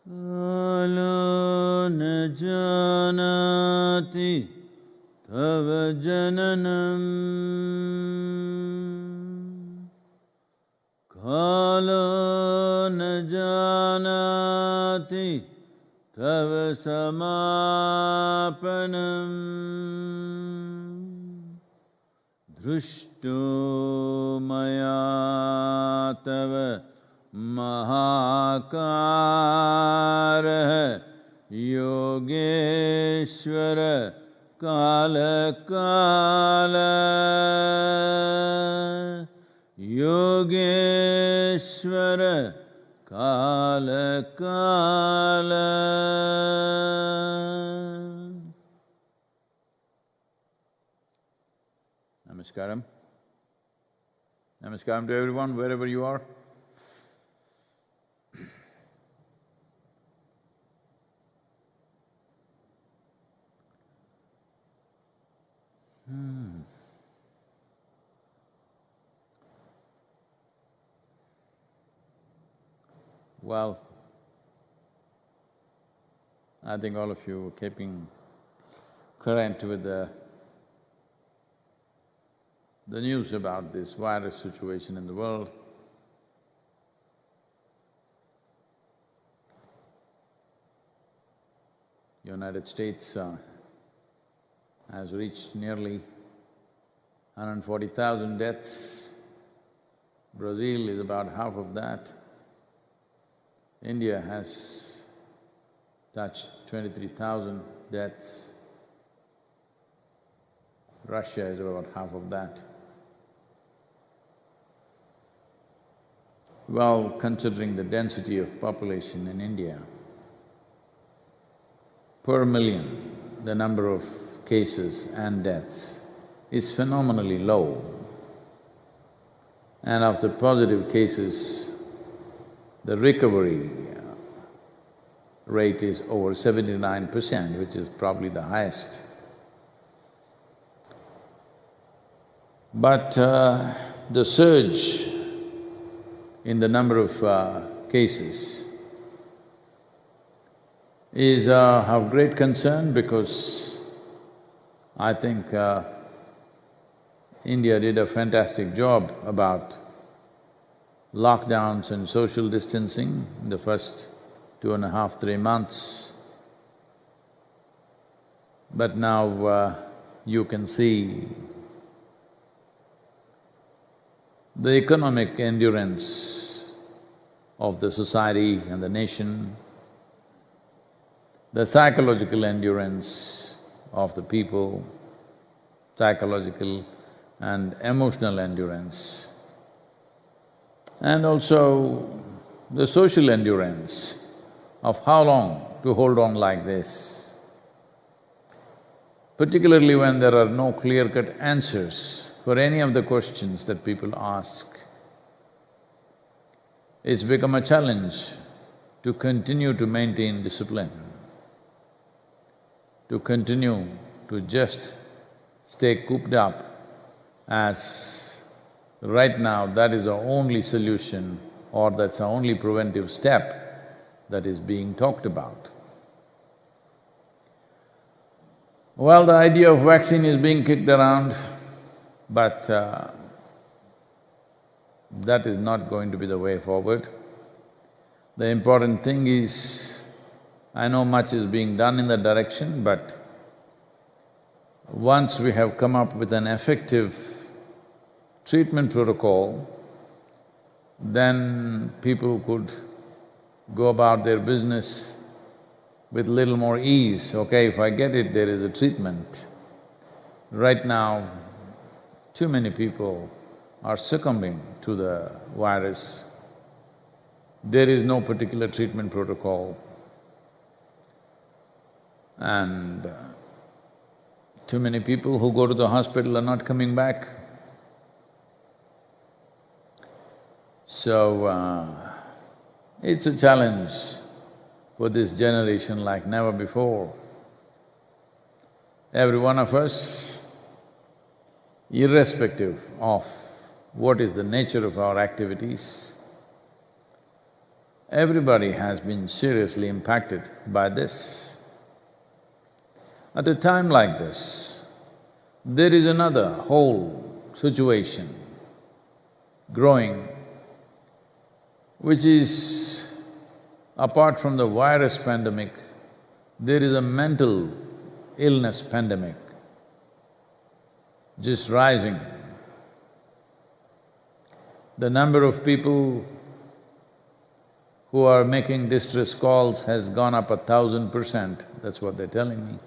Kalo न जानति तव जननम् Kalo न जानति तव समापनम् Drushto maya tava Mahakara Yogeshwara Kala Kala Yogeshwara Kala Kala. Namaskaram. Namaskaram to everyone, wherever you are. Well, I think all of you are keeping current with the news about this virus situation in the world. United States has reached nearly 140,000 deaths. Brazil is about half of that. India has touched 23,000 deaths. Russia is about half of that. Well, considering the density of population in India, per million, the number of cases and deaths is phenomenally low. And of the positive cases, the recovery rate is over 79%, which is probably the highest. But the surge in the number of cases is of great concern because I think India did a fantastic job about lockdowns and social distancing in the first 2.5, 3 months. But now you can see the economic endurance of the society and the nation, the psychological endurance of the people, psychological and emotional endurance, and also the social endurance of how long to hold on like this, particularly when there are no clear-cut answers for any of the questions that people ask. It's become a challenge to continue to maintain discipline, to continue to just stay cooped up, as right now that is the only solution or that's the only preventive step that is being talked about. Well, the idea of vaccine is being kicked around, but that is not going to be the way forward. The important thing is, I know much is being done in that direction, but once we have come up with an effective treatment protocol, then people could go about their business with little more ease. Okay, if I get it, there is a treatment. Right now, too many people are succumbing to the virus. There is no particular treatment protocol, and too many people who go to the hospital are not coming back. So, it's a challenge for this generation like never before. Every one of us, irrespective of what is the nature of our activities, everybody has been seriously impacted by this. At a time like this, there is another whole situation growing, which is, apart from the virus pandemic, there is a mental illness pandemic just rising. The number of people who are making distress calls has gone up 1,000%, that's what they're telling me,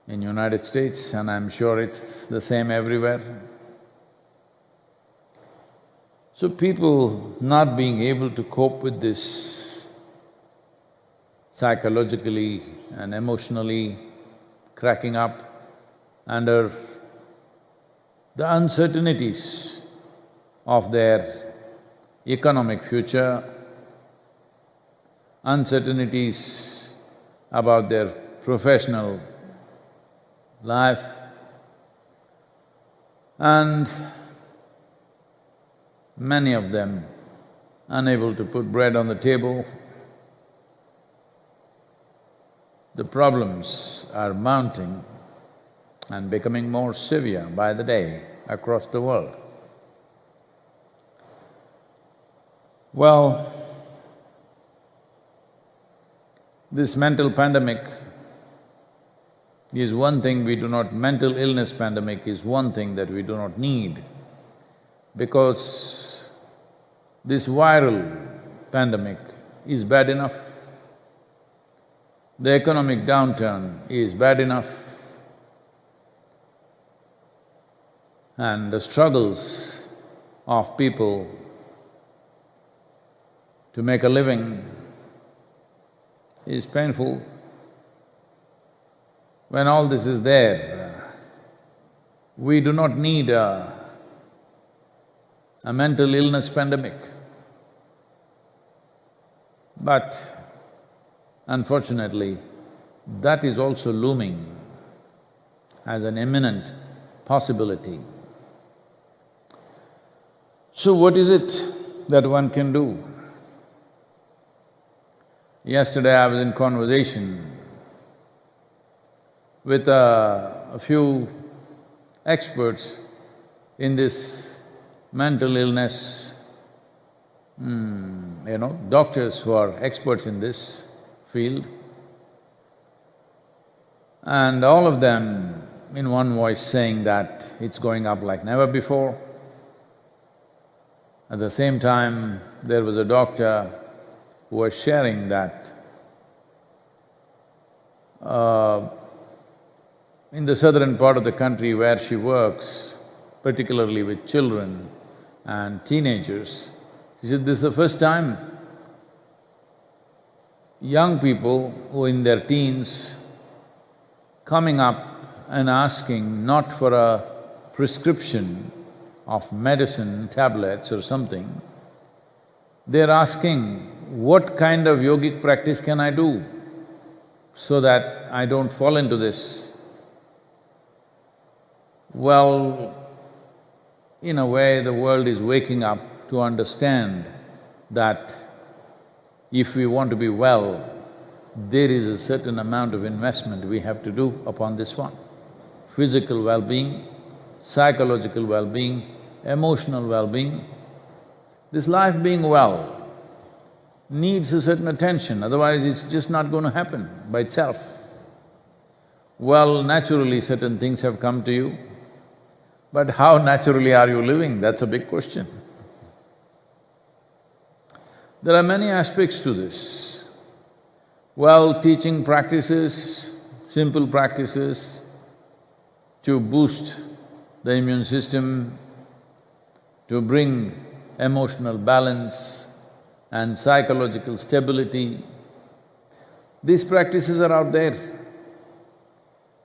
in United States, and I'm sure it's the same everywhere. So people not being able to cope with this psychologically and emotionally, cracking up under the uncertainties of their economic future, uncertainties about their professional life, and many of them unable to put bread on the table. The problems are mounting and becoming more severe by the day across the world. Well, this mental pandemic is one thing we do not… mental illness pandemic is one thing that we do not need, because this viral pandemic is bad enough, the economic downturn is bad enough, and the struggles of people to make a living is painful. When all this is there, we do not need a mental illness pandemic. But unfortunately, that is also looming as an imminent possibility. So what is it that one can do? Yesterday I was in conversation with a few experts in this mental illness, doctors who are experts in this field, and all of them in one voice saying that it's going up like never before. At the same time, there was a doctor who was sharing that in the southern part of the country where she works, particularly with children and teenagers, she said, this is the first time young people who are in their teens coming up and asking not for a prescription of medicine, tablets or something, they're asking, what kind of yogic practice can I do so that I don't fall into this? Well, in a way, the world is waking up to understand that if we want to be well, there is a certain amount of investment we have to do upon this one. Physical well-being, psychological well-being, emotional well-being. This life being well needs a certain attention, otherwise it's just not going to happen by itself. Well, naturally certain things have come to you, but how naturally are you living? That's a big question. There are many aspects to this. Well, teaching practices, simple practices to boost the immune system, to bring emotional balance and psychological stability. These practices are out there.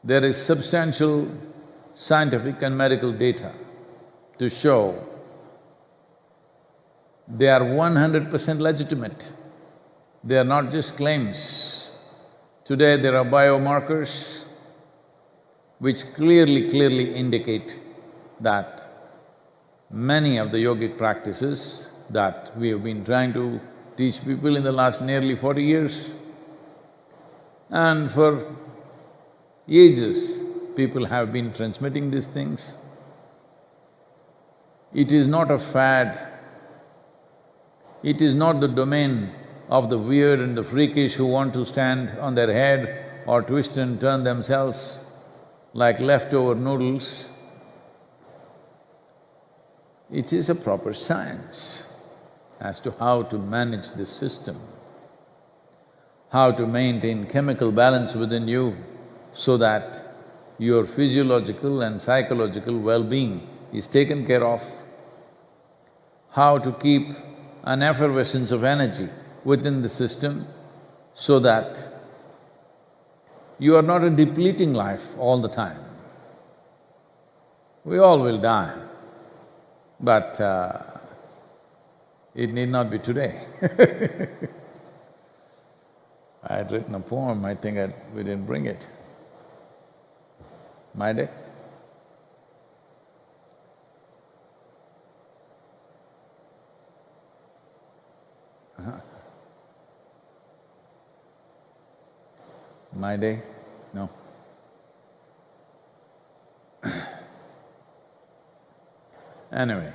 There is substantial scientific and medical data to show they are 100% legitimate. They are not just claims. Today there are biomarkers which clearly indicate that many of the yogic practices that we have been trying to teach people in the last nearly 40 years. And for ages, people have been transmitting these things. It is not a fad. It is not the domain of the weird and the freakish who want to stand on their head or twist and turn themselves like leftover noodles. It is a proper science as to how to manage this system, how to maintain chemical balance within you so that your physiological and psychological well-being is taken care of, how to keep an effervescence of energy within the system so that you are not a depleting life all the time. We all will die, but it need not be today. I had written a poem, I think we didn't bring it. My day? My day? No. Anyway,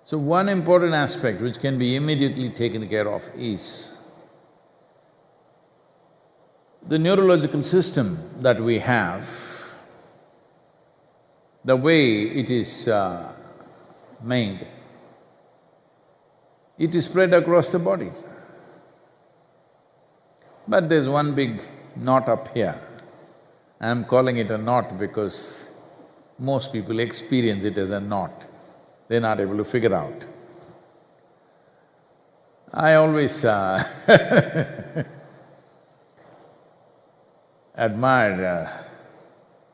so one important aspect which can be immediately taken care of is the neurological system that we have, the way it is made, it is spread across the body. But there's one big knot up here. I'm calling it a knot because most people experience it as a knot. They're not able to figure out. I always admired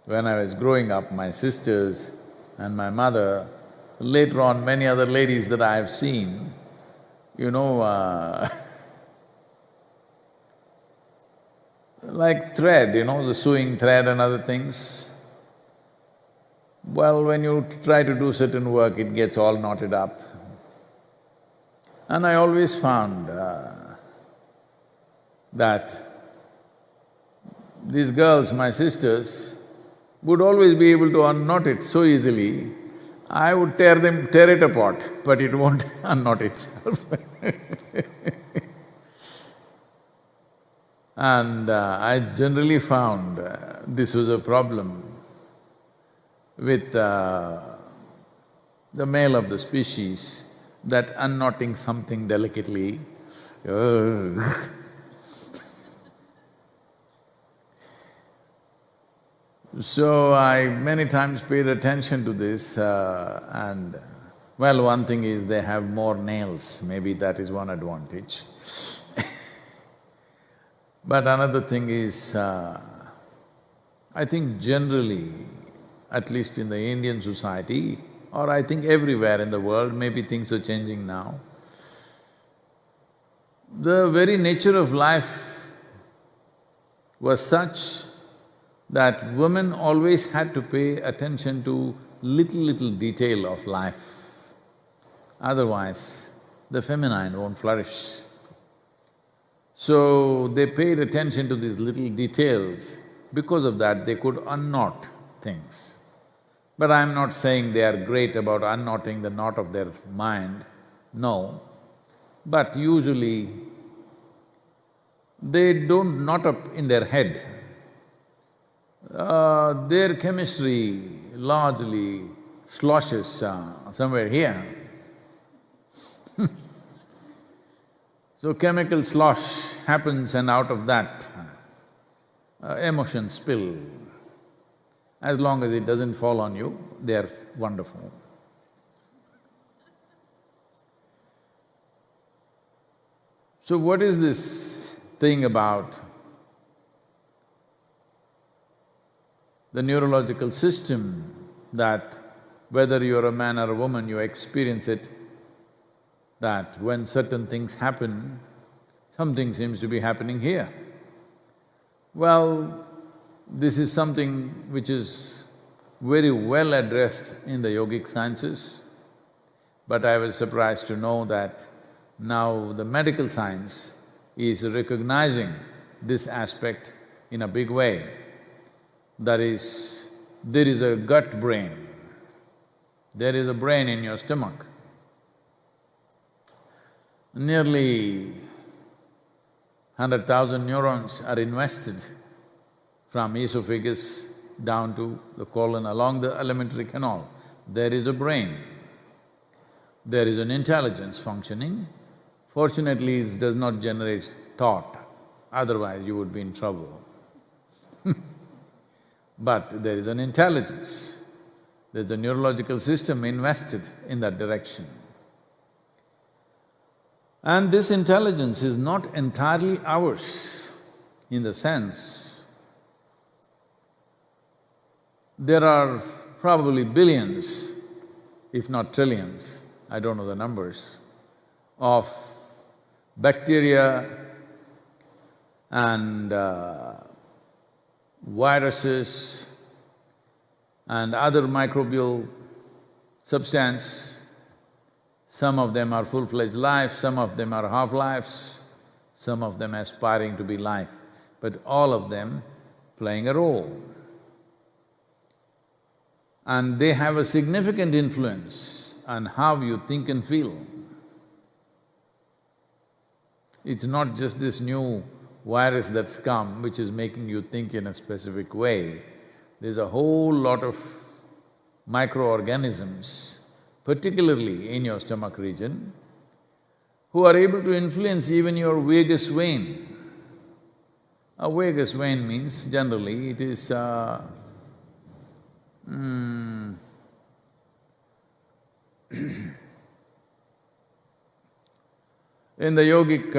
when I was growing up, my sisters and my mother, later on many other ladies that I have seen, you know, like thread, the sewing thread and other things. Well, when you try to do certain work, it gets all knotted up. And I always found that these girls, my sisters, would always be able to unknot it so easily. I would tear it apart, but it won't unknot itself. And I generally found this was a problem with the male of the species, that unknotting something delicately, So I many times paid attention to this and well, one thing is they have more nails, maybe that is one advantage. But another thing is, I think generally, at least in the Indian society, or I think everywhere in the world, maybe things are changing now, the very nature of life was such that women always had to pay attention to little detail of life. Otherwise, the feminine won't flourish. So, they paid attention to these little details. Because of that, they could unknot things. But I'm not saying they are great about unknotting the knot of their mind, no. But usually, they don't knot up in their head. Their chemistry largely sloshes somewhere here. So chemical slosh happens and out of that, emotions spill. As long as it doesn't fall on you, they are wonderful. So what is this thing about the neurological system that whether you're a man or a woman, you experience it, that when certain things happen, something seems to be happening here. Well, this is something which is very well addressed in the yogic sciences. But I was surprised to know that now the medical science is recognizing this aspect in a big way. That is, there is a gut brain, there is a brain in your stomach. Nearly 100,000 neurons are invested from esophagus down to the colon, along the alimentary canal. There is a brain, there is an intelligence functioning. Fortunately, it does not generate thought, otherwise you would be in trouble. But there is an intelligence, there's a neurological system invested in that direction. And this intelligence is not entirely ours, in the sense, there are probably billions, if not trillions, I don't know the numbers, of bacteria and viruses and other microbial substance. Some of them are full-fledged life, some of them are half-lives, some of them aspiring to be life, but all of them playing a role. And they have a significant influence on how you think and feel. It's not just this new virus that's come which is making you think in a specific way. There's a whole lot of microorganisms, particularly in your stomach region, who are able to influence even your vagus vein. A vagus vein means generally it is in the yogic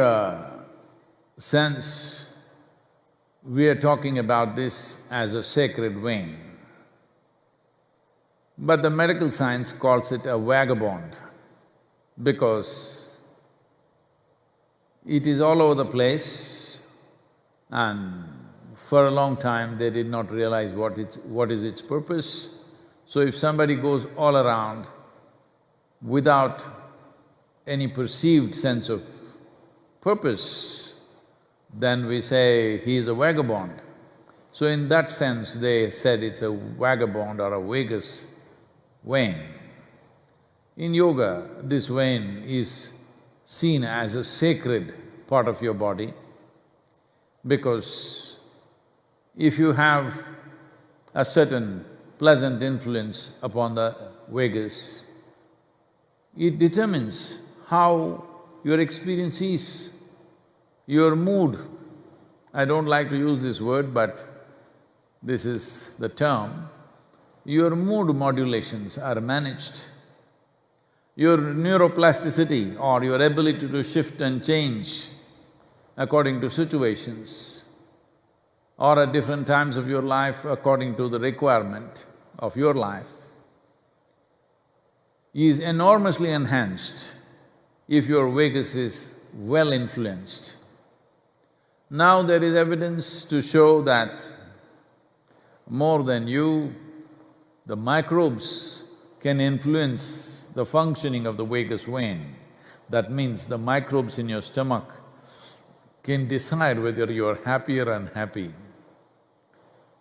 sense, we are talking about this as a sacred vein. But the medical science calls it a vagabond because it is all over the place and for a long time they did not realize what is its purpose. So if somebody goes all around without any perceived sense of purpose, then we say he is a vagabond. So in that sense, they said it's a vagabond or a vagus vein. In yoga, this vein is seen as a sacred part of your body because if you have a certain pleasant influence upon the vagus, it determines how your experience is. Your mood, I don't like to use this word, but this is the term, your mood modulations are managed. Your neuroplasticity or your ability to shift and change according to situations or at different times of your life according to the requirement of your life is enormously enhanced if your vagus is well influenced. Now there is evidence to show that more than you, the microbes can influence the functioning of the vagus vein. That means the microbes in your stomach can decide whether you're happy or unhappy.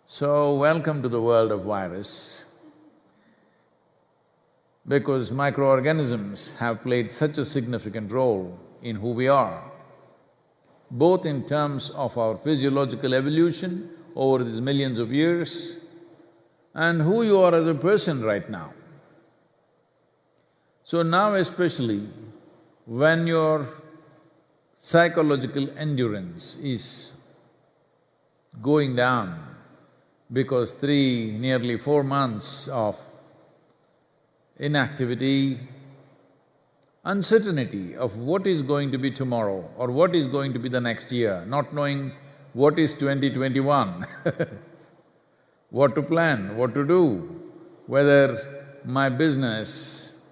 So, welcome to the world of virus, because microorganisms have played such a significant role in who we are, both in terms of our physiological evolution over these millions of years and who you are as a person right now. So now especially, when your psychological endurance is going down because nearly 4 months of inactivity, uncertainty of what is going to be tomorrow or what is going to be the next year, not knowing what is 2021, what to plan, what to do, whether my business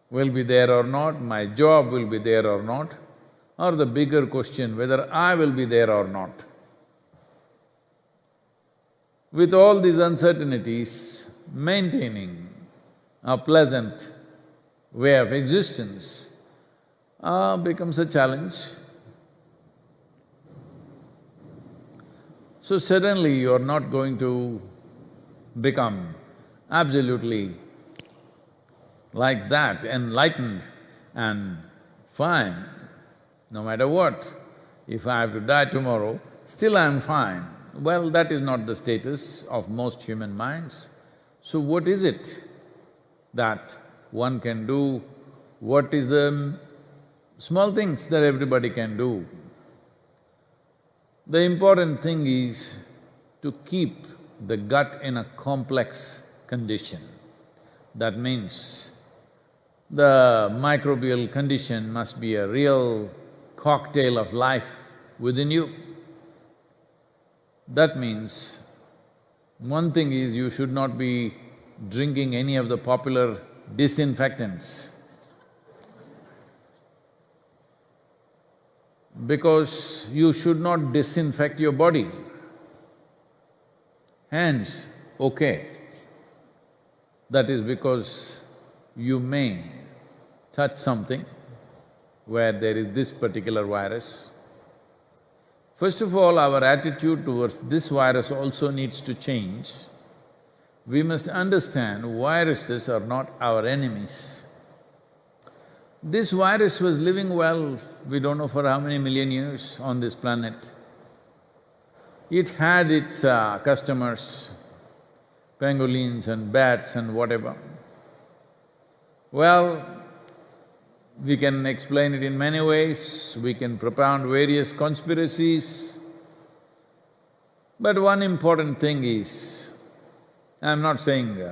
will be there or not, my job will be there or not, or the bigger question, whether I will be there or not. With all these uncertainties, maintaining a pleasant way of existence becomes a challenge. So suddenly you're not going to become absolutely like that, enlightened and fine, no matter what. If I have to die tomorrow, still I'm fine. Well, that is not the status of most human minds. So what is it that one can do? What is the small things that everybody can do? The important thing is to keep the gut in a complex condition. That means the microbial condition must be a real cocktail of life within you. That means one thing is you should not be drinking any of the popular disinfectants, because you should not disinfect your body. Hands, okay. That is because you may touch something where there is this particular virus. First of all, our attitude towards this virus also needs to change. We must understand viruses are not our enemies. This virus was living well, we don't know for how many million years on this planet. It had its customers, pangolins and bats and whatever. Well, we can explain it in many ways, we can propound various conspiracies, but one important thing is, I'm not saying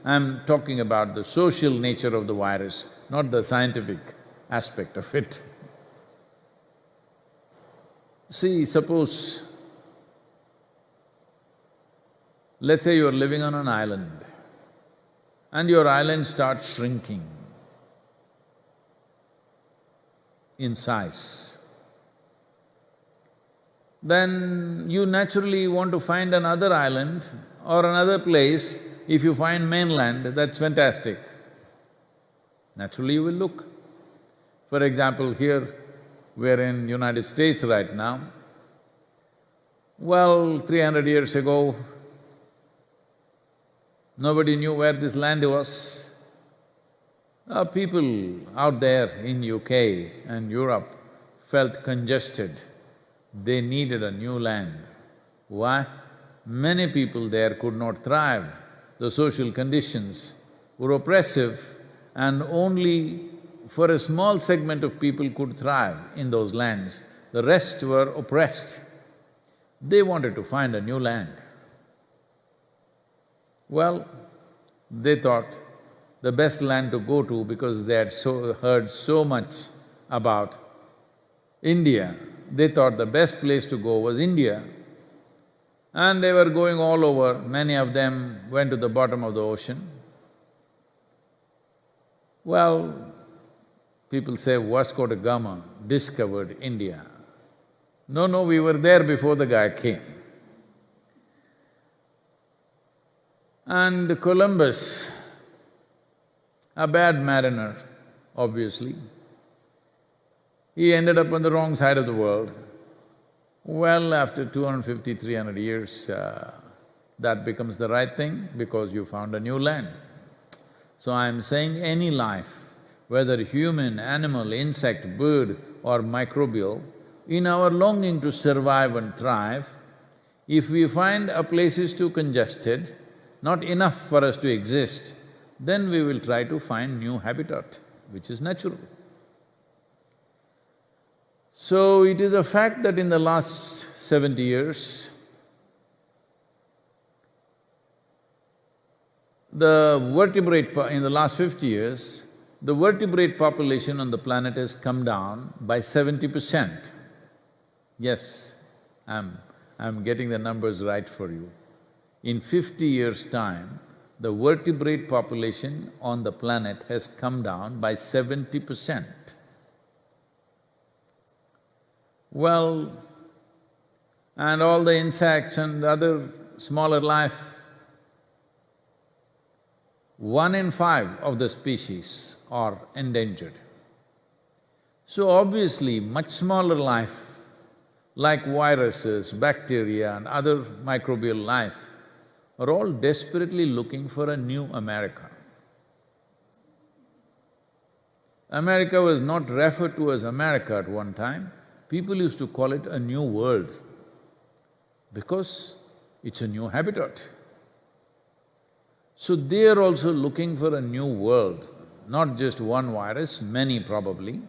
I'm talking about the social nature of the virus, not the scientific aspect of it. See, suppose, let's say you're living on an island and your island starts shrinking in size. Then you naturally want to find another island or another place. If you find mainland, that's fantastic. Naturally you will look. For example, here we're in United States right now. Well, 300 years ago, nobody knew where this land was. People out there in UK and Europe felt congested. They needed a new land. Why? Many people there could not thrive. The social conditions were oppressive and only for a small segment of people could thrive in those lands. The rest were oppressed. They wanted to find a new land. Well, they thought the best land to go to, because they had heard so much about India, they thought the best place to go was India. And they were going all over, many of them went to the bottom of the ocean. Well, people say Vasco da Gama discovered India. No, we were there before the guy came. And Columbus, a bad mariner, obviously, he ended up on the wrong side of the world. Well, after 250, 300 years, that becomes the right thing because you found a new land. So I'm saying any life, whether human, animal, insect, bird or microbial, in our longing to survive and thrive, if we find a place is too congested, not enough for us to exist, then we will try to find new habitat, which is natural. So it is a fact that in the last 70 years, in the last 50 years, the vertebrate population on the planet has come down by 70%. Yes, I'm getting the numbers right for you. In 50 years' time, the vertebrate population on the planet has come down by 70%. Well, and all the insects and other smaller life, 1 in 5 of the species are endangered. So obviously, much smaller life, like viruses, bacteria and other microbial life, are all desperately looking for a new America. America was not referred to as America at one time. People used to call it a new world because it's a new habitat. So they are also looking for a new world, not just one virus, many probably.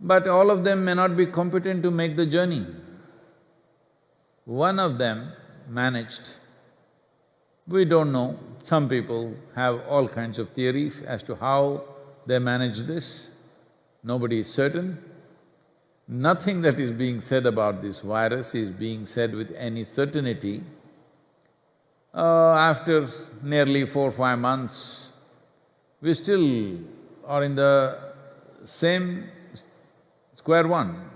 But all of them may not be competent to make the journey. One of them managed. We don't know, some people have all kinds of theories as to how they manage this. Nobody is certain. Nothing that is being said about this virus is being said with any certainty. After nearly 4-5 months, we still are in the same square one.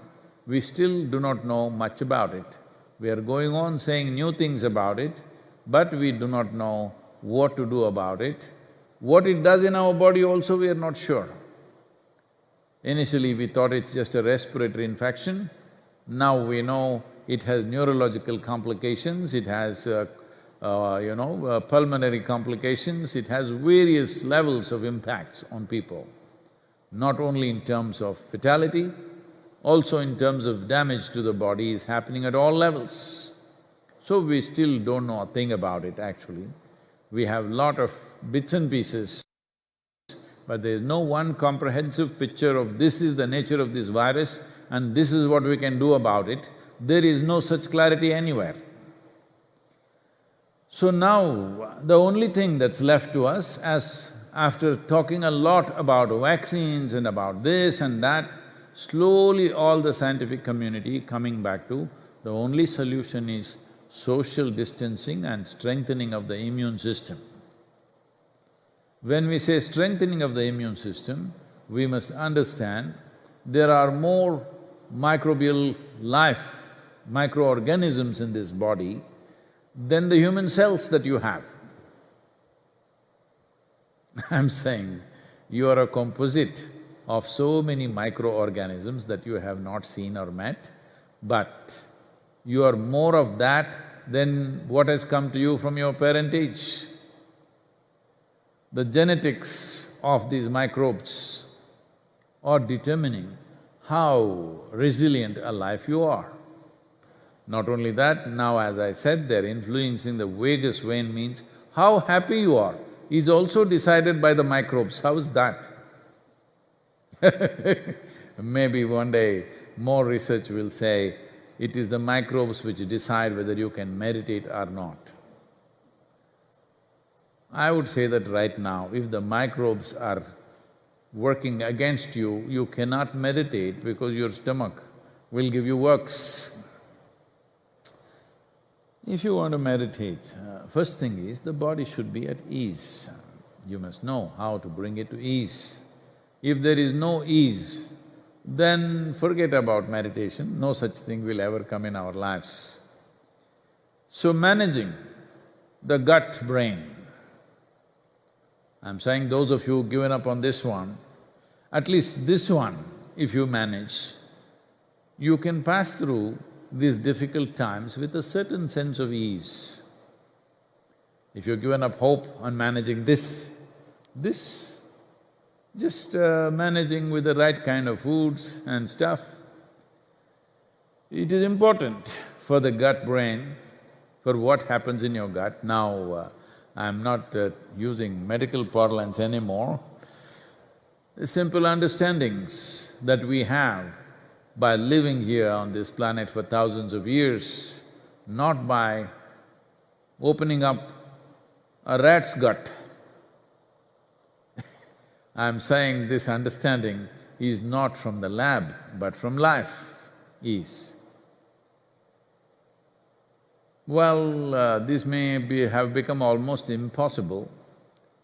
We still do not know much about it. We are going on saying new things about it, but we do not know what to do about it. What it does in our body also we are not sure. Initially we thought it's just a respiratory infection. Now we know it has neurological complications, it has pulmonary complications, it has various levels of impacts on people. Not only in terms of fatality, also in terms of damage to the body is happening at all levels. So we still don't know a thing about it actually. We have lot of bits and pieces, but there is no one comprehensive picture of this is the nature of this virus and this is what we can do about it. There is no such clarity anywhere. So now, the only thing that's left to us, as after talking a lot about vaccines and about this and that, slowly all the scientific community coming back to the only solution is social distancing and strengthening of the immune system. When we say strengthening of the immune system, we must understand there are more microbial life, microorganisms in this body than the human cells that you have. I'm saying you are a composite of so many microorganisms that you have not seen or met, but you are more of that than what has come to you from your parentage. The genetics of these microbes are determining how resilient a life you are. Not only that, now as I said, they're influencing the vagus vein means how happy you are is also decided by the microbes. How is that? Maybe one day more research will say it is the microbes which decide whether you can meditate or not. I would say that right now, if the microbes are working against you, you cannot meditate because your stomach will give you works. If you want to meditate, first thing is the body should be at ease. You must know how to bring it to ease. If there is no ease, then forget about meditation, no such thing will ever come in our lives. So managing the gut-brain, I'm saying those of you who've given up on this one, at least this one, if you manage, you can pass through these difficult times with a certain sense of ease. If you've given up hope on managing this, just managing with the right kind of foods and stuff, it is important for the gut-brain, for what happens in your gut. Now, I'm not using medical parlance anymore. The simple understandings that we have by living here on this planet for thousands of years, not by opening up a rat's gut. I'm saying this understanding is not from the lab, but from life is. Well, this may have become almost impossible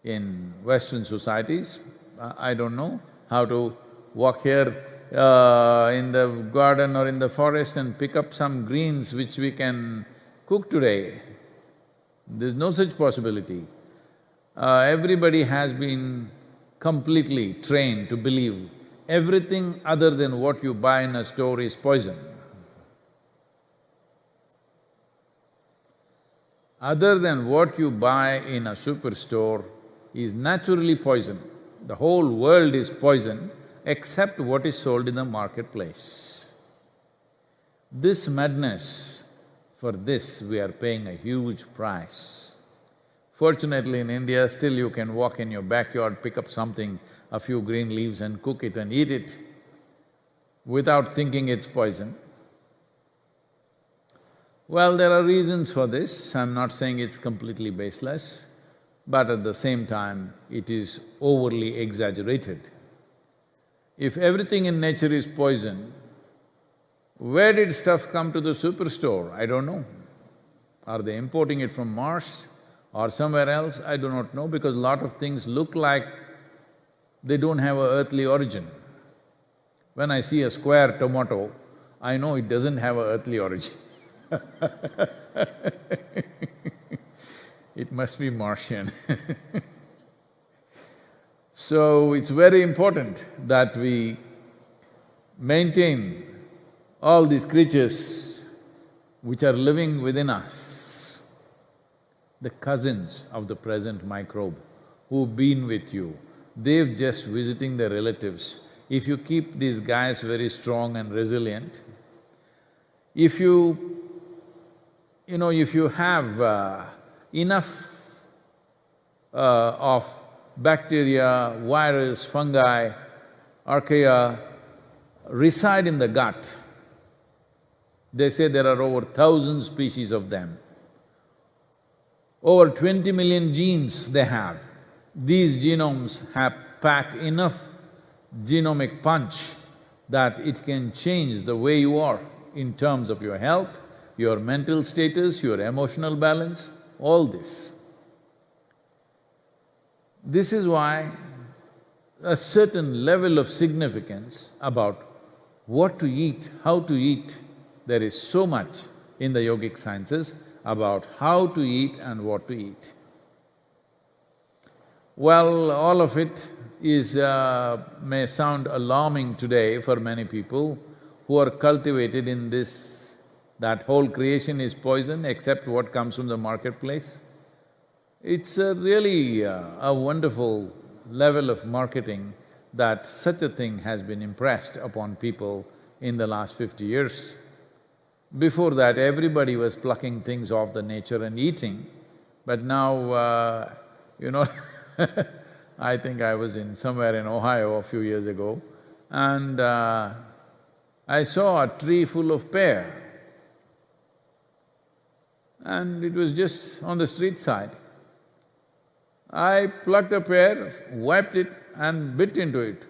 in Western societies. I don't know how to walk here in the garden or in the forest and pick up some greens which we can cook today. There's no such possibility. Everybody has been completely trained to believe everything other than what you buy in a store is poison. Other than what you buy in a superstore is naturally poison. The whole world is poison except what is sold in the marketplace. This madness, for this we are paying a huge price. Fortunately in India, still you can walk in your backyard, pick up something, a few green leaves and cook it and eat it without thinking it's poison. Well, there are reasons for this, I'm not saying it's completely baseless, but at the same time, it is overly exaggerated. If everything in nature is poison, where did stuff come to the superstore? I don't know. Are they importing it from Mars or somewhere else? I do not know, because a lot of things look like they don't have an earthly origin. When I see a square tomato, I know it doesn't have an earthly origin. It must be Martian. So it's very important that we maintain all these creatures which are living within us, the cousins of the present microbe who've been with you. They've just visiting their relatives. If you keep these guys very strong and resilient, if you have enough of bacteria, virus, fungi, archaea reside in the gut, they say there are over 1,000 species of them. Over 20 million genes they have. These genomes pack enough genomic punch that it can change the way you are in terms of your health, your mental status, your emotional balance, all this. This is why a certain level of significance about what to eat, how to eat, there is so much in the yogic sciences about how to eat and what to eat. Well, all of it may sound alarming today for many people who are cultivated in this, that whole creation is poison except what comes from the marketplace. It's really a wonderful level of marketing that such a thing has been impressed upon people in the last 50 years. Before that, everybody was plucking things off the nature and eating, but now, I think I was somewhere in Ohio a few years ago, and I saw a tree full of pear, and it was just on the street side. I plucked a pear, wiped it and bit into it.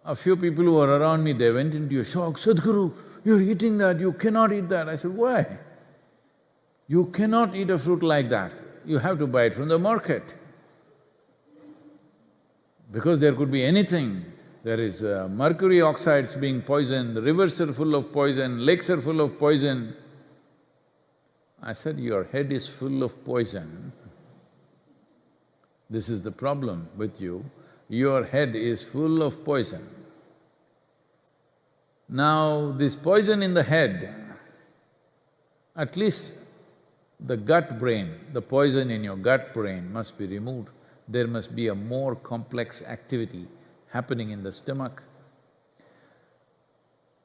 A few people who were around me, they went into a shock, "Sadhguru, you're eating that, you cannot eat that." I said, "Why? You cannot eat a fruit like that, you have to buy it from the market. Because there could be anything. There is mercury oxides being poisoned, rivers are full of poison, lakes are full of poison." I said, "Your head is full of poison. This is the problem with you, your head is full of poison. Now, this poison in the head, at least the gut brain, the poison in your gut brain must be removed. There must be a more complex activity happening in the stomach."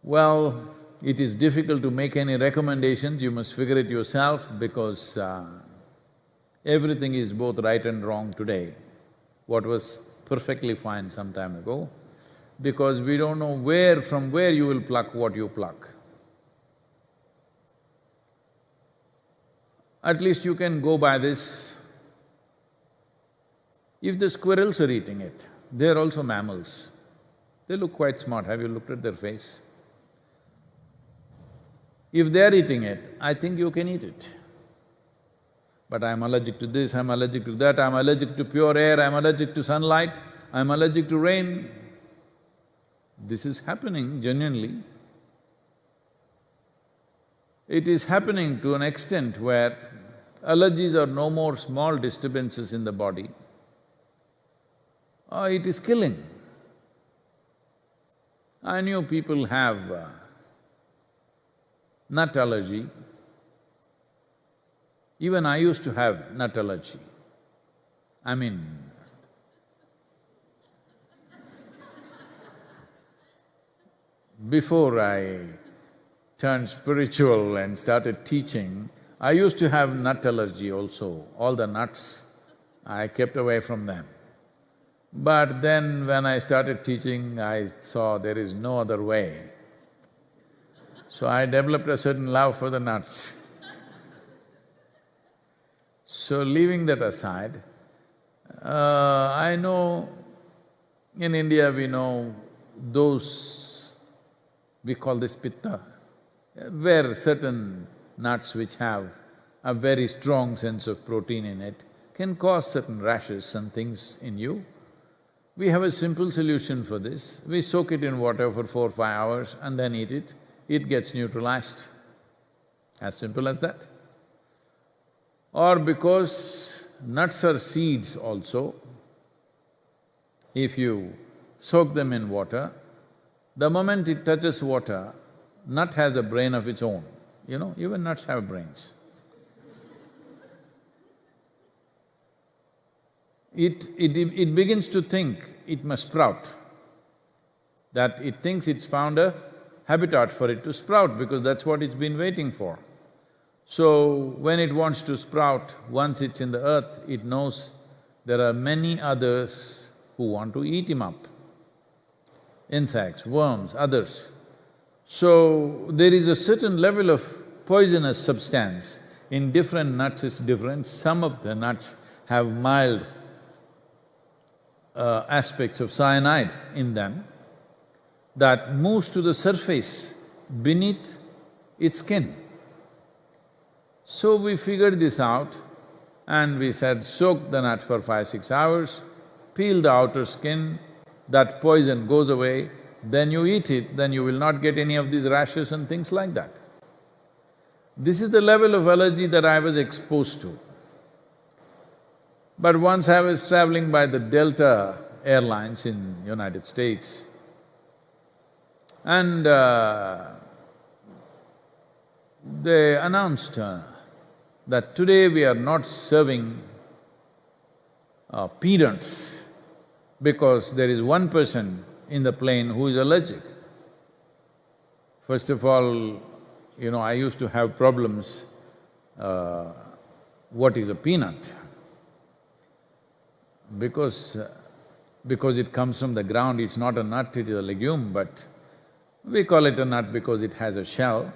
Well, it is difficult to make any recommendations, you must figure it yourself because everything is both right and wrong today. What was perfectly fine some time ago, because we don't know from where you will pluck what you pluck. At least you can go by this. If the squirrels are eating it, they're also mammals. They look quite smart, have you looked at their face? If they're eating it, I think you can eat it. But I'm allergic to this, I'm allergic to that, I'm allergic to pure air, I'm allergic to sunlight, I'm allergic to rain. This is happening genuinely. It is happening to an extent where allergies are no more small disturbances in the body. it is killing. I knew people have nut allergy. Even I used to have nut allergy. I mean, before I turned spiritual and started teaching, I used to have nut allergy also. All the nuts, I kept away from them. But then when I started teaching, I saw there is no other way. So I developed a certain love for the nuts. So leaving that aside, I know in India we know those, we call this pitta, where certain nuts which have a very strong sense of protein in it can cause certain rashes and things in you. We have a simple solution for this. We soak it in water for 4-5 hours and then eat it. It gets neutralized. As simple as that. Or because nuts are seeds also, if you soak them in water, the moment it touches water, nut has a brain of its own. You know, even nuts have brains. It begins to think it must sprout, that it thinks it's found a habitat for it to sprout because that's what it's been waiting for. So, when it wants to sprout, once it's in the earth, it knows there are many others who want to eat him up. Insects, worms, others. So, there is a certain level of poisonous substance. In different nuts it's different. Some of the nuts have mild aspects of cyanide in them that moves to the surface beneath its skin. So we figured this out and we said, soak the nut for 5-6 hours, peel the outer skin, that poison goes away, then you eat it, then you will not get any of these rashes and things like that. This is the level of allergy that I was exposed to. But once I was traveling by the Delta Airlines in United States, and they announced that today we are not serving peanuts because there is one person in the plane who is allergic. First of all, I used to have problems, what is a peanut? Because it comes from the ground, it's not a nut, it is a legume, but we call it a nut because it has a shell.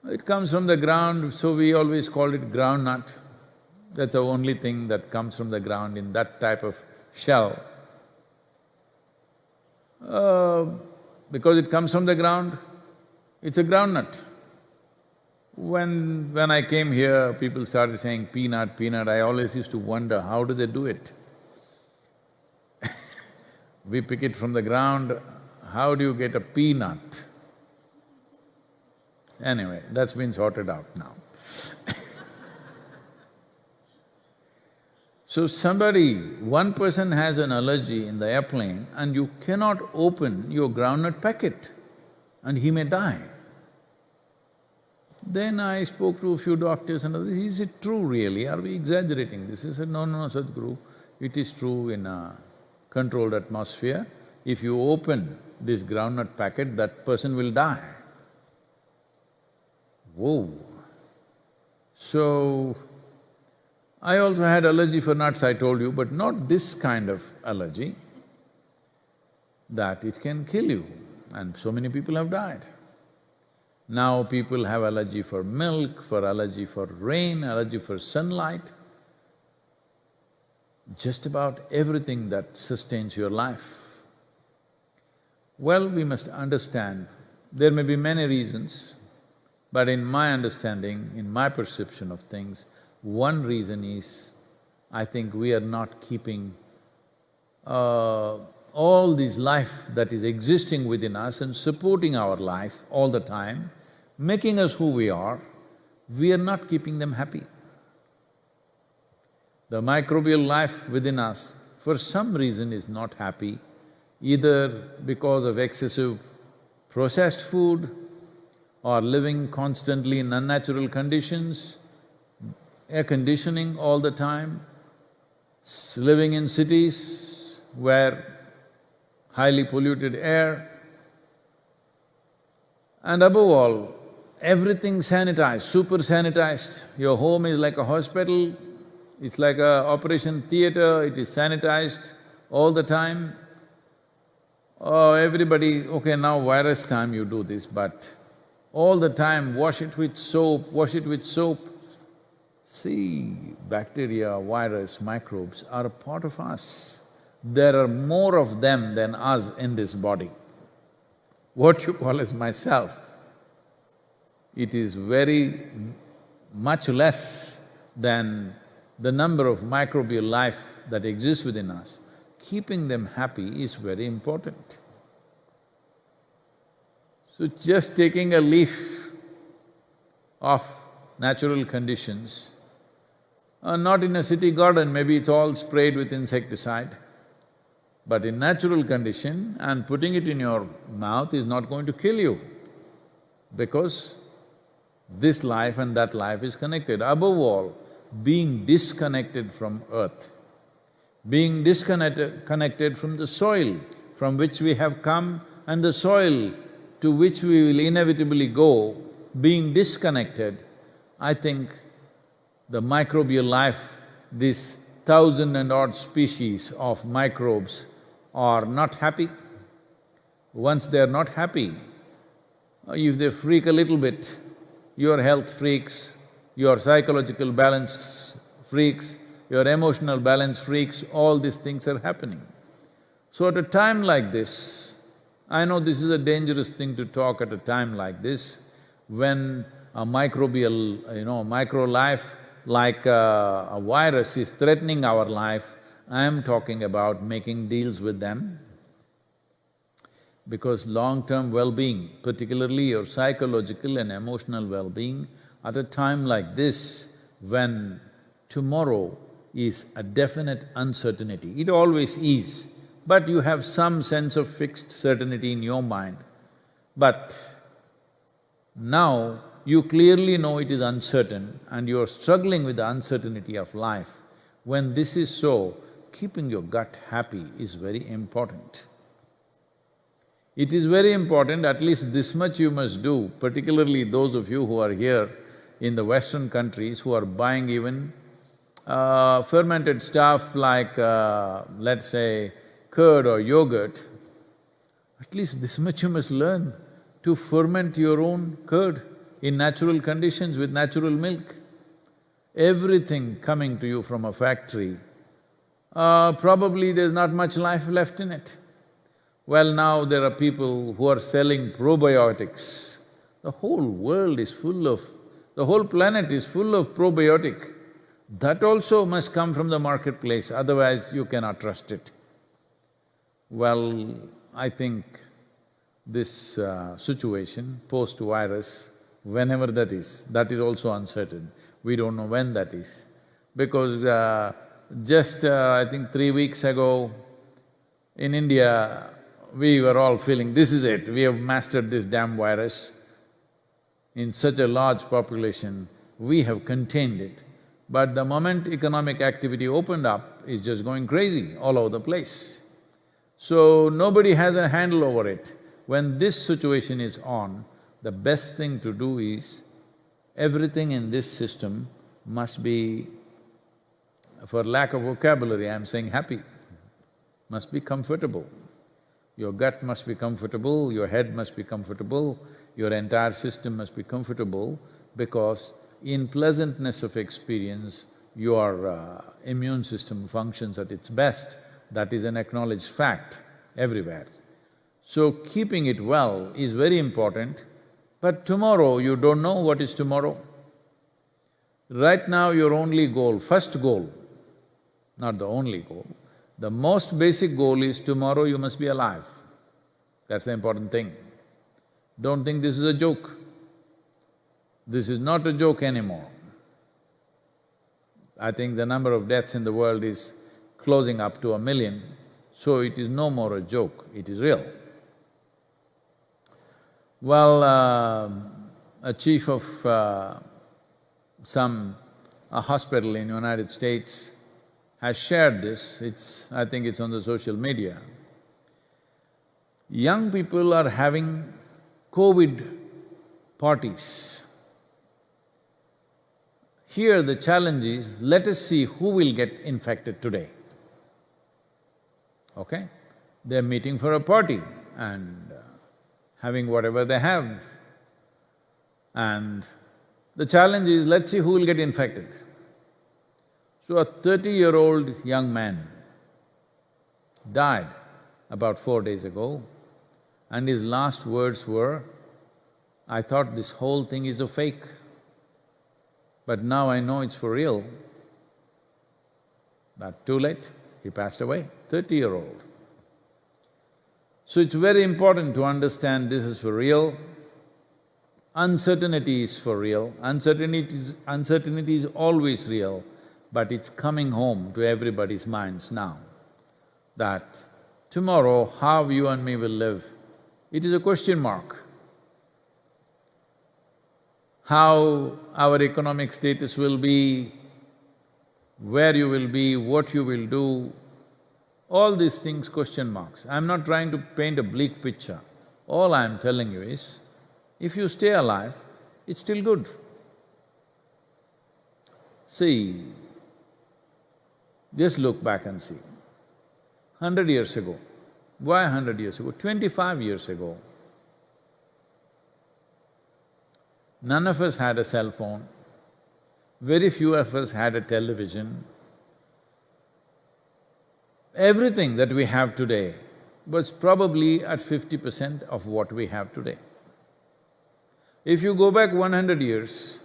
It comes from the ground, so we always called it groundnut. That's the only thing that comes from the ground in that type of shell. Because it comes from the ground, it's a groundnut. When I came here, people started saying peanut, peanut, I always used to wonder, how do they do it? We pick it from the ground, how do you get a peanut? Anyway, that's been sorted out now. So one person has an allergy in the airplane and you cannot open your groundnut packet and he may die. Then I spoke to a few doctors and others, is it true really? Are we exaggerating this? He said, no, Sadhguru, it is true in a controlled atmosphere. If you open this groundnut packet, that person will die. Whoa! So, I also had allergy for nuts, I told you, but not this kind of allergy, that it can kill you, and so many people have died. Now people have allergy for milk, for allergy for rain, allergy for sunlight, just about everything that sustains your life. Well, we must understand, there may be many reasons, but in my understanding, in my perception of things, one reason is, I think we are not keeping all this life that is existing within us and supporting our life all the time, making us who we are not keeping them happy. The microbial life within us, for some reason is not happy, either because of excessive processed food or living constantly in unnatural conditions, air conditioning all the time, living in cities where highly polluted air, and above all, everything sanitized, super sanitized. Your home is like a hospital, it's like a operation theater, it is sanitized all the time. Oh, everybody, okay, now virus time you do this, but all the time wash it with soap, wash it with soap. See, bacteria, virus, microbes are a part of us. There are more of them than us in this body. What you call as myself, it is very much less than the number of microbial life that exists within us. Keeping them happy is very important. So just taking a leaf of natural conditions, not in a city garden, maybe it's all sprayed with insecticide, but in natural condition and putting it in your mouth is not going to kill you, because this life and that life is connected. Above all, being disconnected from earth, being disconnected from the soil from which we have come and the soil to which we will inevitably go, being disconnected, I think the microbial life, this 1,000 and odd species of microbes are not happy. Once they're not happy, if they freak a little bit, your health freaks, your psychological balance freaks, your emotional balance freaks, all these things are happening. So at a time like this, I know this is a dangerous thing to talk at a time like this, when a microbial, micro life like a virus is threatening our life. I am talking about making deals with them, because long-term well-being, particularly your psychological and emotional well-being, at a time like this, when tomorrow is a definite uncertainty. It always is, but you have some sense of fixed certainty in your mind. But now you clearly know it is uncertain and you are struggling with the uncertainty of life. When this is so, keeping your gut happy is very important. It is very important, at least this much you must do, particularly those of you who are here in the Western countries who are buying even fermented stuff like, let's say, curd or yogurt. At least this much you must learn, to ferment your own curd in natural conditions with natural milk. Everything coming to you from a factory, probably there's not much life left in it. Well, now there are people who are selling probiotics. The whole world is full of… the whole planet is full of probiotic. That also must come from the marketplace, otherwise you cannot trust it. Well, I think this situation, post-virus, whenever that is also uncertain. We don't know when that is. Because just I think 3 weeks ago, in India, we were all feeling, this is it, we have mastered this damn virus. In such a large population, we have contained it. But the moment economic activity opened up, it's just going crazy all over the place. So nobody has a handle over it. When this situation is on, the best thing to do is, everything in this system must be, for lack of vocabulary, I'm saying happy, must be comfortable. Your gut must be comfortable, your head must be comfortable, your entire system must be comfortable, because in pleasantness of experience, your immune system functions at its best. That is an acknowledged fact everywhere. So keeping it well is very important, but tomorrow you don't know what is tomorrow. Right now your only goal, first goal, not the only goal, the most basic goal is tomorrow you must be alive. That's the important thing. Don't think this is a joke. This is not a joke anymore. I think the number of deaths in the world is closing up to 1 million, so it is no more a joke, it is real. Well, a chief of a hospital in United States has shared this, I think it's on the social media. Young people are having COVID parties. Here the challenge is, let us see who will get infected today. Okay? They're meeting for a party and having whatever they have. And the challenge is, let's see who will get infected. So a 30-year-old young man died about 4 days ago, and his last words were, "I thought this whole thing is a fake, but now I know it's for real." But too late, he passed away, 30-year-old. So it's very important to understand this is for real. Uncertainty is for real. Uncertainty is always real, but it's coming home to everybody's minds now that tomorrow how you and me will live, it is a question mark. How our economic status will be, where you will be, what you will do, all these things question marks. I'm not trying to paint a bleak picture. All I'm telling you is, if you stay alive, it's still good. See, just look back and see. 100 years ago, why 100 years ago? 25 years ago, none of us had a cell phone, very few of us had a television. Everything that we have today was probably at 50% of what we have today. If you go back 100 years,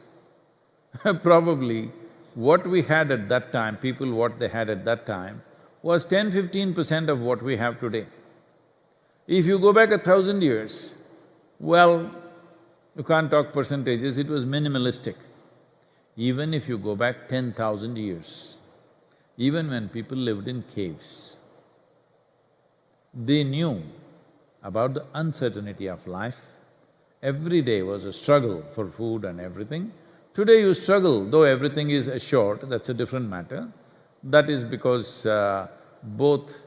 probably what we had at that time, people what they had at that time, was 10–15% of what we have today. If you go back 1,000 years, well, you can't talk percentages, it was minimalistic. Even if you go back 10,000 years, even when people lived in caves, they knew about the uncertainty of life. Every day was a struggle for food and everything. Today you struggle, though everything is assured, that's a different matter. That is because both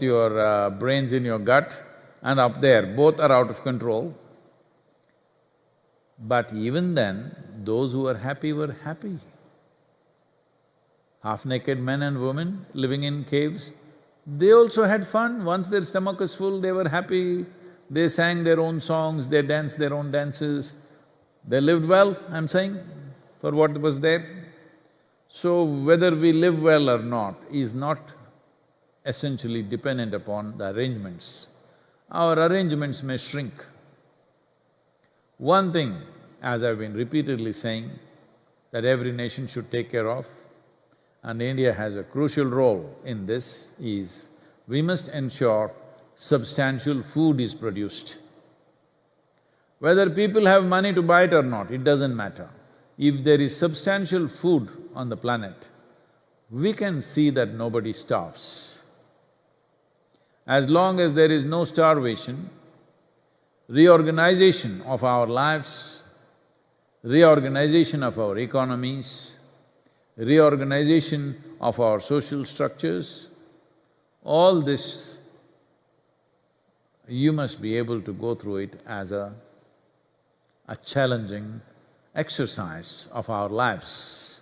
your brains in your gut and up there, both are out of control. But even then, those who were happy were happy. Half-naked men and women living in caves, they also had fun. Once their stomach was full, they were happy. They sang their own songs, they danced their own dances. They lived well, I'm saying, for what was there. So whether we live well or not is not essentially dependent upon the arrangements. Our arrangements may shrink. One thing, as I've been repeatedly saying, that every nation should take care of, and India has a crucial role in this, is we must ensure substantial food is produced. Whether people have money to buy it or not, it doesn't matter. If there is substantial food on the planet, we can see that nobody starves. As long as there is no starvation, reorganization of our lives, reorganization of our economies, reorganization of our social structures, all this, you must be able to go through it as a challenging exercise of our lives.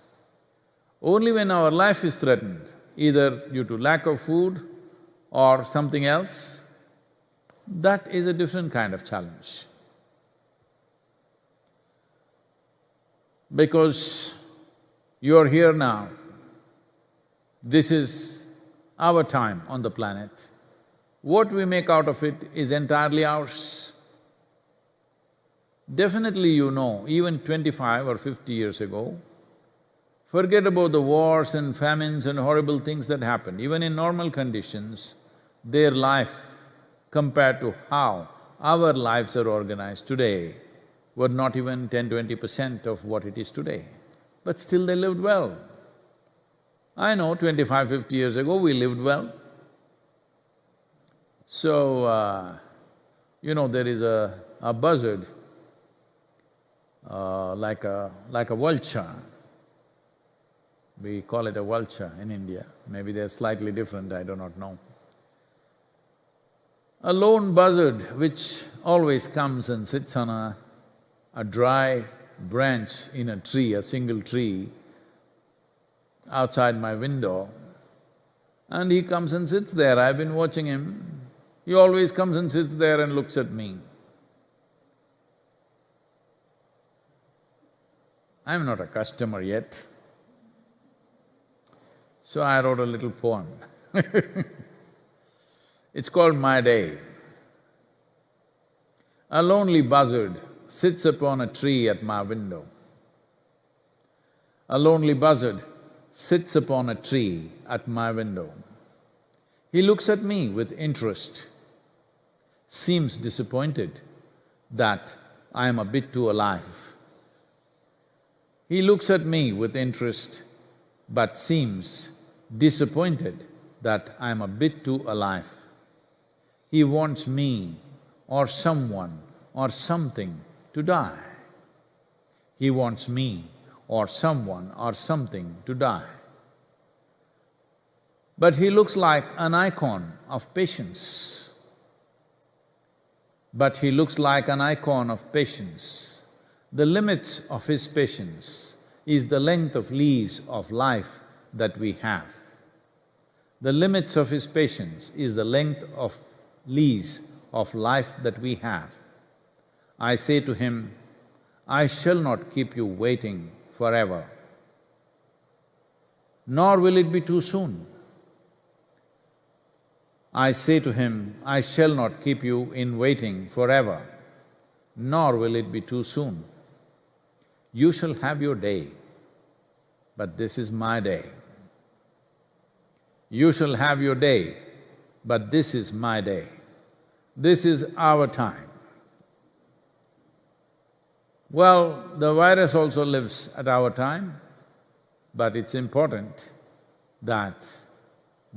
Only when our life is threatened, either due to lack of food or something else, that is a different kind of challenge. Because you're here now, this is our time on the planet. What we make out of it is entirely ours. Definitely you know, even 25 or 50 years ago, forget about the wars and famines and horrible things that happened. Even in normal conditions, their life compared to how our lives are organized today were not even 10–20% of what it is today. But still they lived well. I know 25, 50 years ago we lived well. So, there is a buzzard, like a vulture. We call it a vulture in India. Maybe they're slightly different, I do not know. A lone buzzard which always comes and sits on a dry branch in a tree, a single tree, outside my window, and he comes and sits there. I've been watching him. He always comes and sits there and looks at me. I'm not a customer yet. So I wrote a little poem. It's called My Day. A lonely buzzard sits upon a tree at my window. A lonely buzzard sits upon a tree at my window. He looks at me with interest, seems disappointed that I am a bit too alive. He looks at me with interest, but seems disappointed that I am a bit too alive. He wants me or someone or something to die. He wants me or someone or something to die. But he looks like an icon of patience. But he looks like an icon of patience. The limits of his patience is the length of lease of life that we have. The limits of his patience is the length of lease of life that we have. I say to him, I shall not keep you waiting forever, nor will it be too soon. I say to him, I shall not keep you in waiting forever, nor will it be too soon. You shall have your day, but this is my day. You shall have your day, but this is my day. This is our time. Well, the virus also lives at our time, but it's important that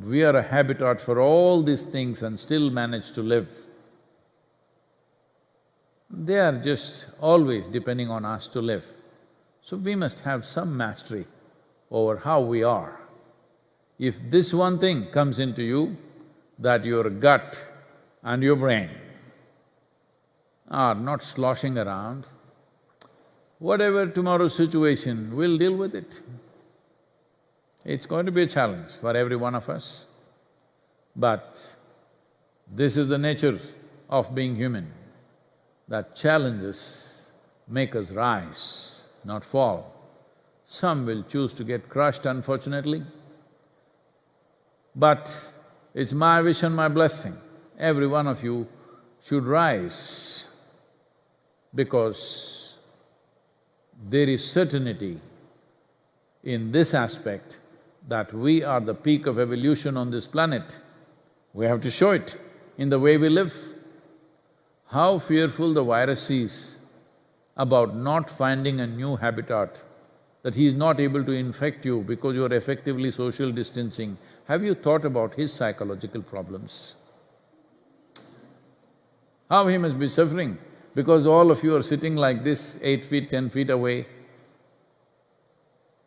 we are a habitat for all these things and still manage to live. They are just always depending on us to live. So we must have some mastery over how we are. If this one thing comes into you, that your gut and your brain are not sloshing around, whatever tomorrow's situation, we'll deal with it. It's going to be a challenge for every one of us, but this is the nature of being human, that challenges make us rise, not fall. Some will choose to get crushed, unfortunately, but it's my wish and my blessing, every one of you should rise, because there is certainty in this aspect that we are the peak of evolution on this planet. We have to show it in the way we live. How fearful the virus is about not finding a new habitat, that he is not able to infect you because you are effectively social distancing. Have you thought about his psychological problems? How he must be suffering, because all of you are sitting like this, 8 feet, 10 feet away,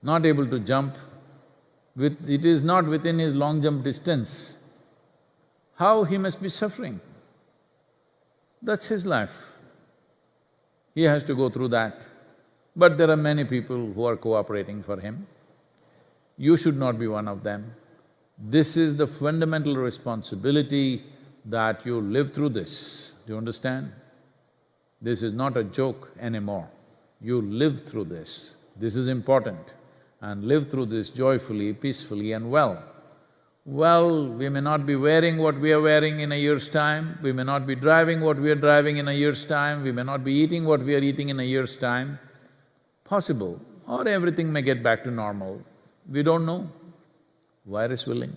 not able to jump. It is not within his long jump distance. How he must be suffering? That's his life. He has to go through that. But there are many people who are cooperating for him. You should not be one of them. This is the fundamental responsibility, that you live through this. Do you understand? This is not a joke anymore. You live through this. This is important. And live through this joyfully, peacefully and well. Well, we may not be wearing what we are wearing in a year's time, we may not be driving what we are driving in a year's time, we may not be eating what we are eating in a year's time. Possible, or everything may get back to normal. We don't know. Virus willing.